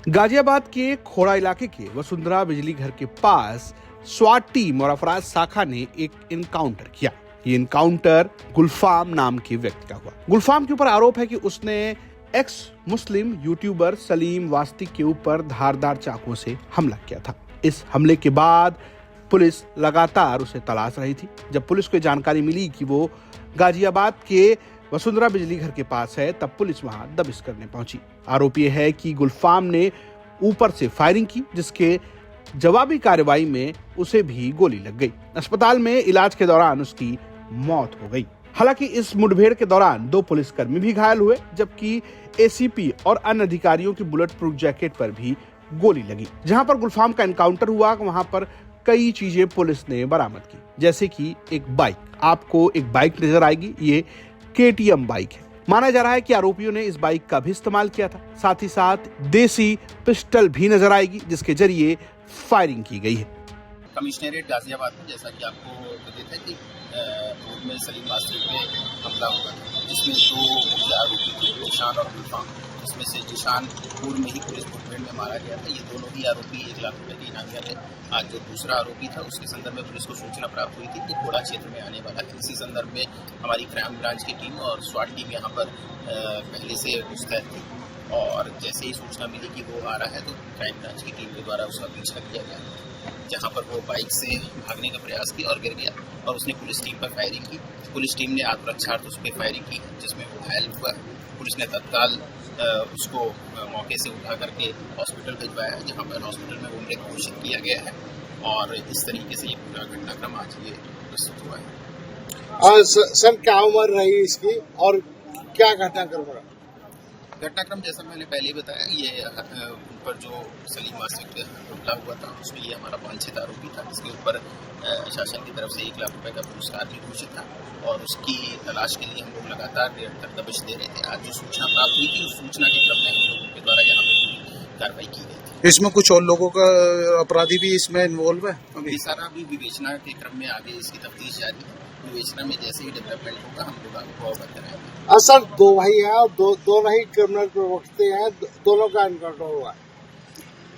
गाजियाबाद के खोड़ा इलाके के वसुंधरा बिजली घर के पास स्वाट टीम और अपराध शाखा ने एक इनकाउंटर किया। ये इनकाउंटर गुलफाम नाम के व्यक्ति का हुआ। गुलफाम के ऊपर आरोप है कि उसने एक्स मुस्लिम यूट्यूबर सलीम वास्तिक के ऊपर धारदार चाकुओं से हमला किया था। इस हमले के बाद पुलिस लगातार उसे तलाश रही थी। जब पुलिस को जानकारी मिली कि वो गाजियाबाद के वसुंधरा बिजली घर के पास है, तब पुलिस वहां दबिश करने पहुंची। आरोप यह है कि गुलफाम ने ऊपर से फायरिंग की, जिसके जवाबी कार्रवाई में उसे भी गोली लग गई। अस्पताल में इलाज के दौरान उसकी मौत हो गई। हालांकि इस मुठभेड़ के दौरान 2 पुलिसकर्मी भी घायल हुए, जबकि एसीपी और अन्य अधिकारियों की बुलेट प्रूफ जैकेट पर भी गोली लगी। जहां पर गुलफाम का एनकाउंटर हुआ, वहां पर कई चीजें पुलिस ने बरामद की, जैसे कि एक बाइक। आपको एक बाइक नजर आएगी, ये KTM बाइक है। माना जा रहा है कि आरोपियों ने इस बाइक का भी इस्तेमाल किया था। साथ ही साथ देसी पिस्टल भी नजर आएगी, जिसके जरिए फायरिंग की गई है। कमिश्नरेट गाजियाबाद में जैसा कि आपको विदित है कि पूर्व में सलीम वास्तिक पे हमला हुआ, जिसमें 2 मुख्य आरोपी थे, जिशान और गुलफाम। इसमें से जिशान पूर्व में ही पुलिस मुठभेड़ में मारा गया था। ये दोनों ही आरोपी 1 लाख रुपए के इनामी थे। आज जो दूसरा आरोपी था, उसके संदर्भ में पुलिस को सूचना प्राप्त हुई थी कि खोड़ा क्षेत्र में आने वाला है। इसी संदर्भ में हमारी क्राइम ब्रांच की टीम और स्वाट टीम यहाँ पर पहले से मुस्तैद थी, और जैसे ही सूचना मिली कि वो आ रहा है, तो क्राइम ब्रांच की टीम के द्वारा उसका पीछा किया गया, जहां पर वो बाइक से भागने का प्रयास किया और गिर गया, और उसने पुलिस टीम पर फायरिंग की। पुलिस टीम ने आत्मरक्षार्थ उस पर फायरिंग की, जिसमें वो घायल हुआ। पुलिस ने तत्काल उसको मौके से उठा करके हॉस्पिटल भिजवाया, जहां पर हॉस्पिटल में वो मृत घोषित किया गया है। और इस तरीके से ये पूरा घटनाक्रम आज ये प्रस्तुत हुआ है। सर, क्या उम्र रही इसकी और क्या घटनाक्रम रहा? घटनाक्रम जैसा मैंने पहले बताया, ये उन पर जो सलीम वास्तिक पे हमला हुआ था, उसमें ये हमारा वांछित आरोपी था, जिसके ऊपर शासन की तरफ से 1 लाख रुपए का पुरस्कार भी घोषित था, और उसकी तलाश के लिए हम लोग लगातार निरंतर दबिश दे रहे थे। आज जो सूचना प्राप्त हुई थी, उस सूचना के क्रम में हम लोगों के द्वारा यहाँ पे कार्रवाई की गई थी। इसमें कुछ और लोगों का अपराधी भी इसमें इन्वॉल्व है? ये सारा भी विवेचना के क्रम में आगे इसकी तफ्तीश जारी है। विवेचना में जैसे ही डेवलपमेंट होगा, हम लोग आपको अवगत कराएंगे। सर, 2 भाई हैं और दोनों ही क्रिमिनल प्रवक्ते हैं, दोनों का एनकाउंटर हुआ है।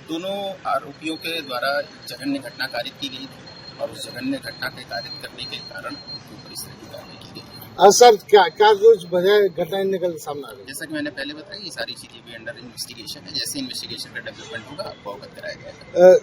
दोनों आरोपियों के द्वारा जघन्य घटना कारित की गई थी, और उस जघन्य घटना के कारित करने के कारण उनके ऊपर इस तरह की कार्रवाई की गई। सर, क्या कुछ वजह घटनाएं निकल सामने आ गई? जैसा कि मैंने पहले बताया, ये सारी चीजें भी अंडर इन्वेस्टिगेशन है। जैसे इन्वेस्टिगेशन का डेवलपमेंट होगा, आपको अवगत कराया जाएगा।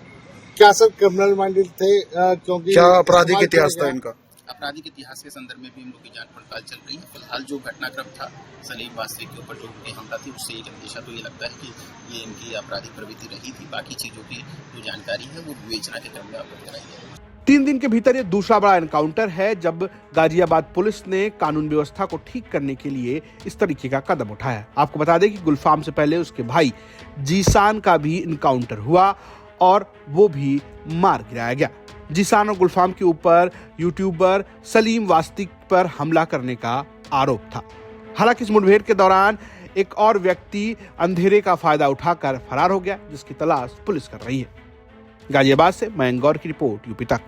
क्या सर क्रिमिनल माइंडेड थे? क्योंकि क्या आपराधिक इतिहास था इनका? आपराधिक इतिहास के संदर्भ में भी हम लोग की जांच पड़ताल चल रही है। फिलहाल जो घटनाक्रम था सलीम वास्तिक के ऊपर जो उनकी हमला थी, उससे एक अंदेशा तो ये लगता है कि ये इनकी आपराधिक प्रवृत्ति रही थी। बाकी चीजों की जो जानकारी है, वो विवेचना के क्रम में अवगत कराई जाएगी। 3 दिन के भीतर ये दूसरा बड़ा एनकाउंटर है, जब गाजियाबाद पुलिस ने कानून व्यवस्था को ठीक करने के लिए इस तरीके का कदम उठाया। आपको बता दें कि गुलफाम से पहले उसके भाई जीशान का भी एनकाउंटर हुआ, और वो भी मार गिराया गया। जीशान और गुलफाम के ऊपर यूट्यूबर सलीम वास्तिक पर हमला करने का आरोप था। हालांकि इस मुठभेड़ के दौरान एक और व्यक्ति अंधेरे का फायदा उठाकर फरार हो गया, जिसकी तलाश पुलिस कर रही है। गाजियाबाद से मयंक गौर की रिपोर्ट, यूपी तक।